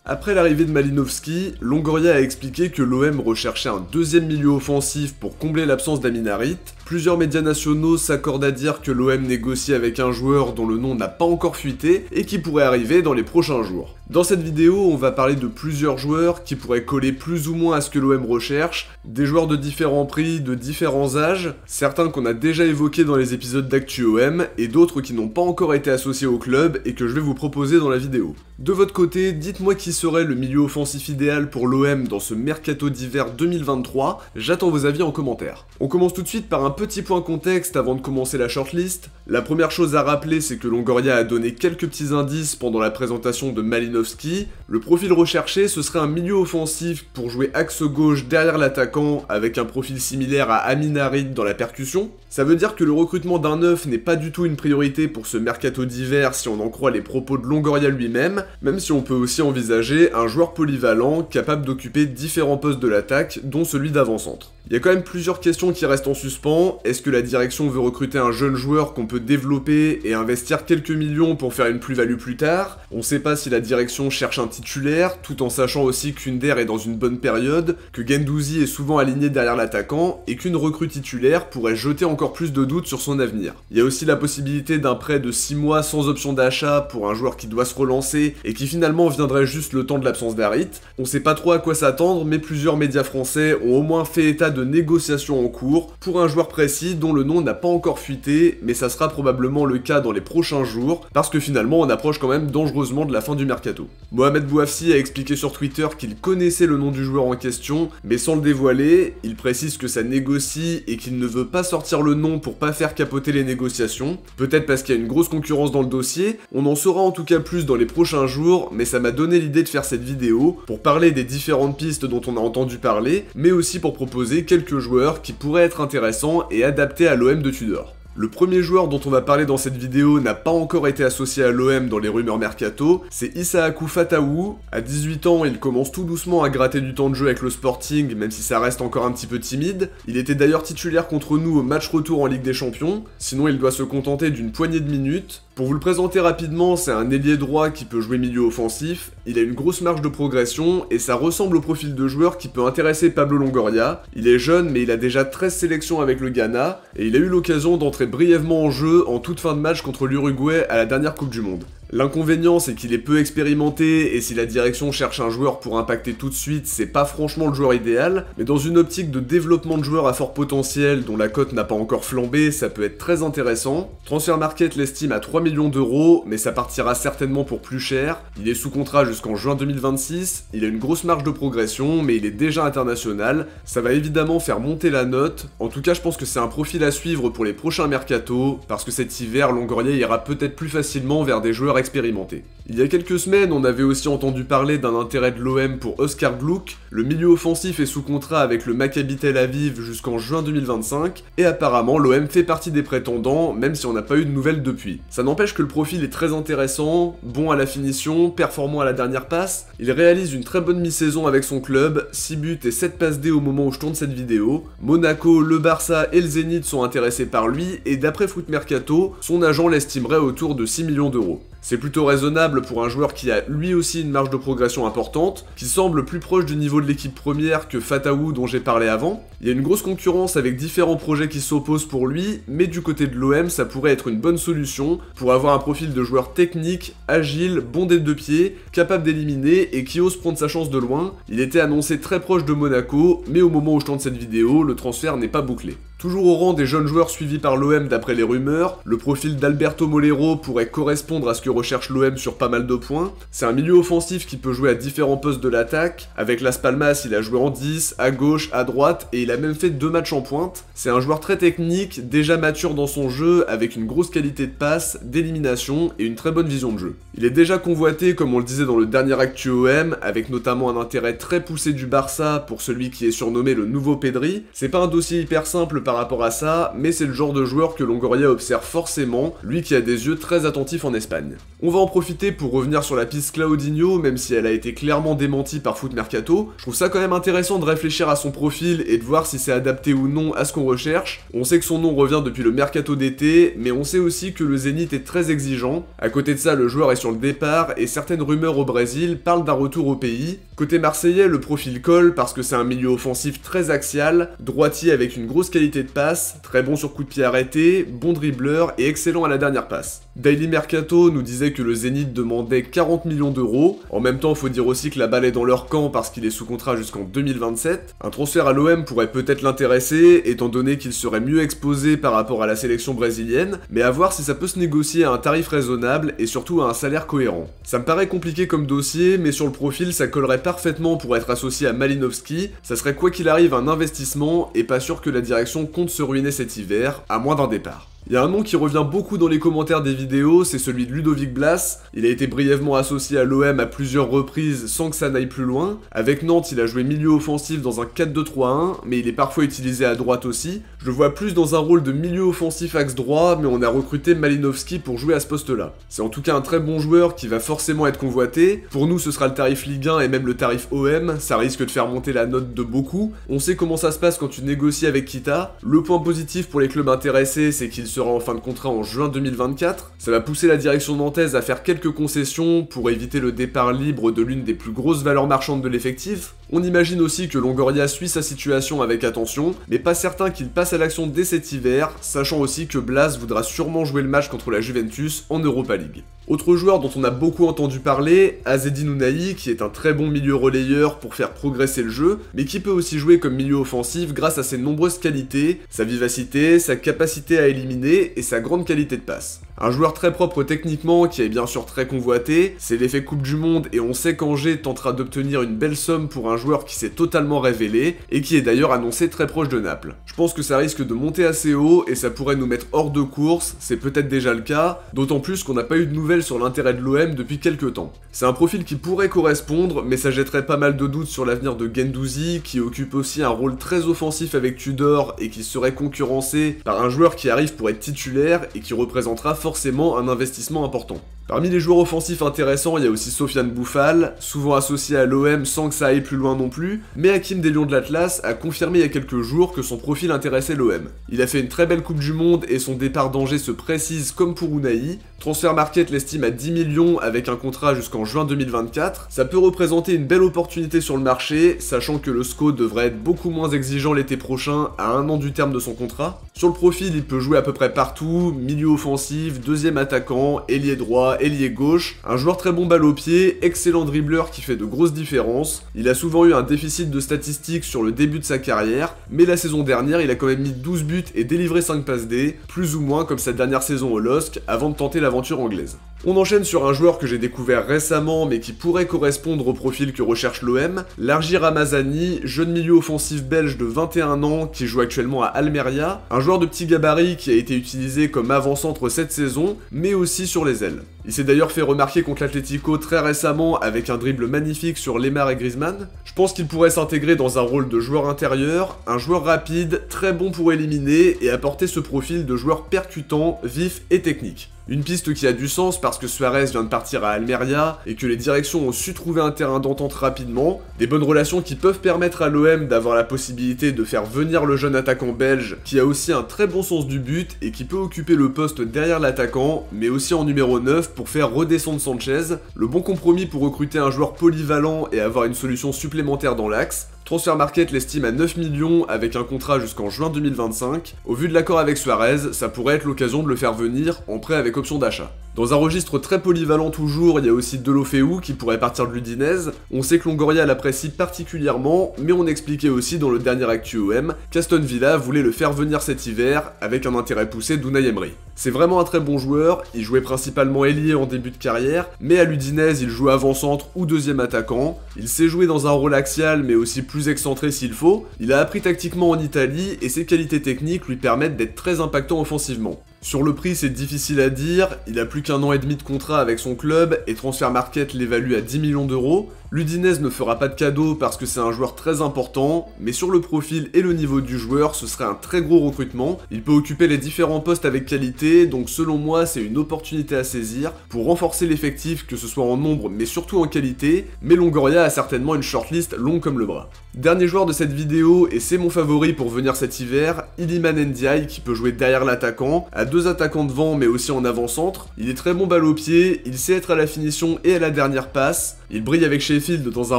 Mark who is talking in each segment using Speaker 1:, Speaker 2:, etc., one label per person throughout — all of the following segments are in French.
Speaker 1: Après l'arrivée de Malinovski, Longoria a expliqué que l'OM recherchait un deuxième milieu offensif pour combler l'absence d'Amin Harit. Plusieurs médias nationaux s'accordent à dire que l'OM négocie avec un joueur dont le nom n'a pas encore fuité et qui pourrait arriver dans les prochains jours. Dans cette vidéo, on va parler de plusieurs joueurs qui pourraient coller plus ou moins à ce que l'OM recherche, des joueurs de différents prix, de différents âges, certains qu'on a déjà évoqués dans les épisodes d'Actu OM et d'autres qui n'ont pas encore été associés au club et que je vais vous proposer dans la vidéo. De votre côté, dites-moi qui serait le milieu offensif idéal pour l'OM dans ce mercato d'hiver 2023, j'attends vos avis en commentaire. On commence tout de suite par un petit point contexte avant de commencer la shortlist. La première chose à rappeler, c'est que Longoria a donné quelques petits indices pendant la présentation de Malinovski. Le profil recherché, ce serait un milieu offensif pour jouer axe gauche derrière l'attaquant avec un profil similaire à Amin Harit dans la percussion. Ça veut dire que le recrutement d'un neuf n'est pas du tout une priorité pour ce mercato d'hiver si on en croit les propos de Longoria lui-même, même si on peut aussi envisager un joueur polyvalent capable d'occuper différents postes de l'attaque, dont celui d'avant-centre. Il y a quand même plusieurs questions qui restent en suspens. Est-ce que la direction veut recruter un jeune joueur qu'on peut développer et investir quelques millions pour faire une plus-value plus tard? On sait pas si la direction cherche un titulaire, tout en sachant aussi qu'Under est dans une bonne période, que Guendouzi est souvent aligné derrière l'attaquant, et qu'une recrue titulaire pourrait jeter encore plus de doutes sur son avenir. Il y a aussi la possibilité d'un prêt de 6 mois sans option d'achat pour un joueur qui doit se relancer et qui finalement viendrait juste le temps de l'absence d'Harit. On sait pas trop à quoi s'attendre, mais plusieurs médias français ont au moins fait état de négociations en cours pour un joueur précis dont le nom n'a pas encore fuité, mais ça sera probablement le cas dans les prochains jours, parce que finalement on approche quand même dangereusement de la fin du mercato. Mohamed Bouafsi a expliqué sur Twitter qu'il connaissait le nom du joueur en question, mais sans le dévoiler. Il précise que ça négocie et qu'il ne veut pas sortir le nom pour pas faire capoter les négociations, peut-être parce qu'il y a une grosse concurrence dans le dossier. On en saura en tout cas plus dans les prochains jours, mais ça m'a donné l'idée de faire cette vidéo pour parler des différentes pistes dont on a entendu parler, mais aussi pour proposer quelques joueurs qui pourraient être intéressants et adaptés à l'OM de Tudor. Le premier joueur dont on va parler dans cette vidéo n'a pas encore été associé à l'OM dans les rumeurs mercato, c'est Issahakou Fatawu. À 18 ans, il commence tout doucement à gratter du temps de jeu avec le Sporting, même si ça reste encore un petit peu timide. Il était d'ailleurs titulaire contre nous au match retour en Ligue des Champions, sinon il doit se contenter d'une poignée de minutes. Pour vous le présenter rapidement, c'est un ailier droit qui peut jouer milieu offensif, il a une grosse marge de progression et ça ressemble au profil de joueur qui peut intéresser Pablo Longoria. Il est jeune mais il a déjà 13 sélections avec le Ghana et il a eu l'occasion d'entrer brièvement en jeu en toute fin de match contre l'Uruguay à la dernière Coupe du Monde. L'inconvénient, c'est qu'il est peu expérimenté, et si la direction cherche un joueur pour impacter tout de suite, c'est pas franchement le joueur idéal, mais dans une optique de développement de joueurs à fort potentiel dont la cote n'a pas encore flambé, ça peut être très intéressant. Transfermarkt l'estime à 3 millions d'euros, mais ça partira certainement pour plus cher. Il est sous contrat jusqu'en juin 2026, il a une grosse marge de progression, mais il est déjà international, ça va évidemment faire monter la note. En tout cas, je pense que c'est un profil à suivre pour les prochains mercatos, parce que cet hiver, Longoria ira peut-être plus facilement vers des joueurs expérimenté. Il y a quelques semaines, on avait aussi entendu parler d'un intérêt de l'OM pour Oscar Gluck. Le milieu offensif est sous contrat avec le Maccabi Tel Aviv jusqu'en juin 2025, et apparemment l'OM fait partie des prétendants, même si on n'a pas eu de nouvelles depuis. Ça n'empêche que le profil est très intéressant, bon à la finition, performant à la dernière passe. Il réalise une très bonne mi-saison avec son club, 6 buts et 7 passes D au moment où je tourne cette vidéo. Monaco, le Barça et le Zénith sont intéressés par lui, et d'après Foot Mercato, son agent l'estimerait autour de 6 millions d'euros. C'est plutôt raisonnable pour un joueur qui a lui aussi une marge de progression importante, qui semble plus proche du niveau de l'équipe première que Fatawu dont j'ai parlé avant. Il y a une grosse concurrence avec différents projets qui s'opposent pour lui, mais du côté de l'OM, ça pourrait être une bonne solution pour avoir un profil de joueur technique, agile, bon des deux pieds, capable d'éliminer et qui ose prendre sa chance de loin. Il était annoncé très proche de Monaco, mais au moment où je tourne cette vidéo, le transfert n'est pas bouclé. Toujours au rang des jeunes joueurs suivis par l'OM d'après les rumeurs, le profil d'Alberto Molero pourrait correspondre à ce que recherche l'OM sur pas mal de points. C'est un milieu offensif qui peut jouer à différents postes de l'attaque. Avec Las Palmas, il a joué en 10, à gauche, à droite, et il a même fait 2 matchs en pointe. C'est un joueur très technique, déjà mature dans son jeu, avec une grosse qualité de passe, d'élimination et une très bonne vision de jeu. Il est déjà convoité, comme on le disait dans le dernier Actu OM, avec notamment un intérêt très poussé du Barça pour celui qui est surnommé le nouveau Pedri. C'est pas un dossier hyper simple par rapport à ça, mais c'est le genre de joueur que Longoria observe forcément, lui qui a des yeux très attentifs en Espagne. On va en profiter pour revenir sur la piste Claudinho, même si elle a été clairement démentie par Foot Mercato. Je trouve ça quand même intéressant de réfléchir à son profil et de voir si c'est adapté ou non à ce qu'on recherche. On sait que son nom revient depuis le mercato d'été, mais on sait aussi que le Zénith est très exigeant. À côté de ça, le joueur est sur le départ et certaines rumeurs au Brésil parlent d'un retour au pays. Côté marseillais, le profil colle parce que c'est un milieu offensif très axial, droitier avec une grosse qualité de passe, très bon sur coup de pied arrêté, bon dribbleur et excellent à la dernière passe. Daily Mercato nous disait que le Zénith demandait 40 millions d'euros. En même temps, faut dire aussi que la balle est dans leur camp parce qu'il est sous contrat jusqu'en 2027. Un transfert à l'OM pourrait peut-être l'intéresser, étant donné qu'il serait mieux exposé par rapport à la sélection brésilienne, mais à voir si ça peut se négocier à un tarif raisonnable et surtout à un salaire cohérent. Ça me paraît compliqué comme dossier, mais sur le profil, ça collerait parfaitement pour être associé à Malinovski. Ça serait quoi qu'il arrive un investissement, et pas sûr que la direction compte se ruiner cet hiver, à moins d'un départ. Il y a un nom qui revient beaucoup dans les commentaires des vidéos, c'est celui de Ludovic Blas. Il a été brièvement associé à l'OM à plusieurs reprises sans que ça n'aille plus loin. Avec Nantes, il a joué milieu offensif dans un 4-2-3-1, mais il est parfois utilisé à droite aussi. Je le vois plus dans un rôle de milieu offensif axe droit, mais on a recruté Malinovski pour jouer à ce poste-là. C'est en tout cas un très bon joueur qui va forcément être convoité. Pour nous, ce sera le tarif Ligue 1 et même le tarif OM, ça risque de faire monter la note de beaucoup. On sait comment ça se passe quand tu négocies avec Kita. Le point positif pour les clubs intéressés, c'est qu'il sera en fin de contrat en juin 2024. Ça va pousser la direction nantaise à faire quelques concessions pour éviter le départ libre de l'une des plus grosses valeurs marchandes de l'effectif. On imagine aussi que Longoria suit sa situation avec attention, mais pas certain qu'il passe à l'action dès cet hiver, sachant aussi que Blas voudra sûrement jouer le match contre la Juventus en Europa League. Autre joueur dont on a beaucoup entendu parler, Azzedine Ounahi, qui est un très bon milieu relayeur pour faire progresser le jeu, mais qui peut aussi jouer comme milieu offensif grâce à ses nombreuses qualités, sa vivacité, sa capacité à éliminer et sa grande qualité de passe. Un joueur très propre techniquement, qui est bien sûr très convoité, c'est l'effet Coupe du Monde et on sait qu'Angers tentera d'obtenir une belle somme pour un joueur qui s'est totalement révélé et qui est d'ailleurs annoncé très proche de Naples. Je pense que ça risque de monter assez haut et ça pourrait nous mettre hors de course, c'est peut-être déjà le cas, d'autant plus qu'on n'a pas eu de nouvelles sur l'intérêt de l'OM depuis quelques temps. C'est un profil qui pourrait correspondre, mais ça jetterait pas mal de doutes sur l'avenir de Guendouzi, qui occupe aussi un rôle très offensif avec Tudor et qui serait concurrencé par un joueur qui arrive pour être titulaire et qui représentera forcément un investissement important. Parmi les joueurs offensifs intéressants, il y a aussi Sofiane Bouffal, souvent associé à l'OM sans que ça aille plus loin non plus, mais Hakim des Lions de l'Atlas a confirmé il y a quelques jours que son profil intéressait l'OM. Il a fait une très belle Coupe du Monde et son départ d'Angers se précise comme pour Ounahi. Transfermarkt l'estime à 10 millions avec un contrat jusqu'en juin 2024. Ça peut représenter une belle opportunité sur le marché, sachant que le SCO devrait être beaucoup moins exigeant l'été prochain à 1 an du terme de son contrat. Sur le profil, il peut jouer à peu près partout, milieu offensif, deuxième attaquant, ailier droit, ailier gauche, un joueur très bon balle au pied, excellent dribbleur qui fait de grosses différences. Il a souvent eu un déficit de statistiques sur le début de sa carrière, mais la saison dernière, il a quand même mis 12 buts et délivré 5 passes D, plus ou moins comme sa dernière saison au LOSC, avant de tenter l'aventure anglaise. On enchaîne sur un joueur que j'ai découvert récemment mais qui pourrait correspondre au profil que recherche l'OM, Largi Ramazani, jeune milieu offensif belge de 21 ans qui joue actuellement à Almeria, un joueur de petit gabarit qui a été utilisé comme avant-centre cette saison, mais aussi sur les ailes. Il s'est d'ailleurs fait remarquer contre l'Atlético très récemment avec un dribble magnifique sur Lemar et Griezmann. Je pense qu'il pourrait s'intégrer dans un rôle de joueur intérieur, un joueur rapide, très bon pour éliminer et apporter ce profil de joueur percutant, vif et technique. Une piste qui a du sens parce que Suarez vient de partir à Almeria et que les directions ont su trouver un terrain d'entente rapidement, des bonnes relations qui peuvent permettre à l'OM d'avoir la possibilité de faire venir le jeune attaquant belge qui a aussi un très bon sens du but et qui peut occuper le poste derrière l'attaquant mais aussi en numéro 9 pour faire redescendre Sanchez, le bon compromis pour recruter un joueur polyvalent et avoir une solution supplémentaire dans l'axe. Transfermarkt l'estime à 9 millions avec un contrat jusqu'en juin 2025. Au vu de l'accord avec Suarez, ça pourrait être l'occasion de le faire venir en prêt avec option d'achat. Dans un registre très polyvalent toujours, il y a aussi Deulofeu qui pourrait partir de l'Udinese. On sait que Longoria l'apprécie particulièrement, mais on expliquait aussi dans le dernier Actu OM qu'Aston Villa voulait le faire venir cet hiver avec un intérêt poussé d'Unai Emery. C'est vraiment un très bon joueur, il jouait principalement ailier en début de carrière, mais à l'Udinese il joue avant-centre ou deuxième attaquant. Il sait jouer dans un rôle axial mais aussi plus excentré s'il faut. Il a appris tactiquement en Italie et ses qualités techniques lui permettent d'être très impactant offensivement. Sur le prix, c'est difficile à dire, il a plus qu'1 an et demi de contrat avec son club et Transfermarkt l'évalue à 10 millions d'euros. L'Udinese ne fera pas de cadeau parce que c'est un joueur très important, mais sur le profil et le niveau du joueur, ce serait un très gros recrutement. Il peut occuper les différents postes avec qualité, donc selon moi c'est une opportunité à saisir pour renforcer l'effectif, que ce soit en nombre mais surtout en qualité, mais Longoria a certainement une shortlist longue comme le bras. Dernier joueur de cette vidéo, et c'est mon favori pour venir cet hiver, Iliman Ndiaye, qui peut jouer derrière l'attaquant, à 2 attaquants devant mais aussi en avant-centre. Il est très bon balle au pied, il sait être à la finition et à la dernière passe, il brille avec Sheffield dans un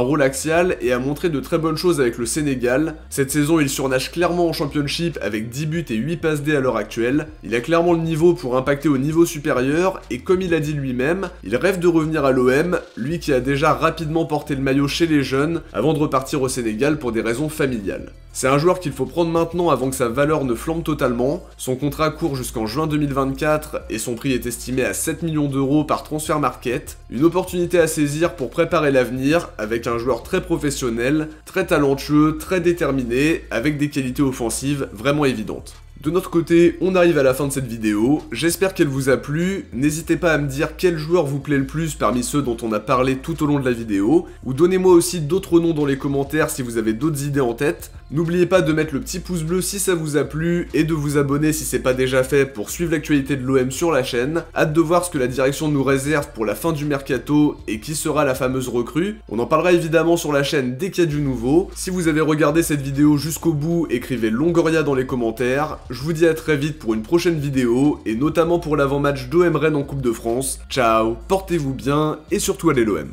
Speaker 1: rôle axial et a montré de très bonnes choses avec le Sénégal. Cette saison il surnage clairement en Championship avec 10 buts et 8 passes D à l'heure actuelle. Il a clairement le niveau pour impacter au niveau supérieur, et comme il a dit lui-même, il rêve de revenir à l'OM, lui qui a déjà rapidement porté le maillot chez les jeunes, avant de repartir au Sénégal pour des raisons familiales. C'est un joueur qu'il faut prendre maintenant avant que sa valeur ne flambe totalement. Son contrat court jusqu'en juin 2024 et son prix est estimé à 7 millions d'euros par Transfer Market. Une opportunité à saisir pour préparer l'avenir avec un joueur très professionnel, très talentueux, très déterminé, avec des qualités offensives vraiment évidentes. De notre côté, on arrive à la fin de cette vidéo, j'espère qu'elle vous a plu, n'hésitez pas à me dire quel joueur vous plaît le plus parmi ceux dont on a parlé tout au long de la vidéo, ou donnez-moi aussi d'autres noms dans les commentaires si vous avez d'autres idées en tête. N'oubliez pas de mettre le petit pouce bleu si ça vous a plu, et de vous abonner si c'est pas déjà fait pour suivre l'actualité de l'OM sur la chaîne. Hâte de voir ce que la direction nous réserve pour la fin du mercato et qui sera la fameuse recrue. On en parlera évidemment sur la chaîne dès qu'il y a du nouveau. Si vous avez regardé cette vidéo jusqu'au bout, écrivez Longoria dans les commentaires. Je vous dis à très vite pour une prochaine vidéo, et notamment pour l'avant-match d'OM Rennes en Coupe de France. Ciao, portez-vous bien, et surtout allez l'OM.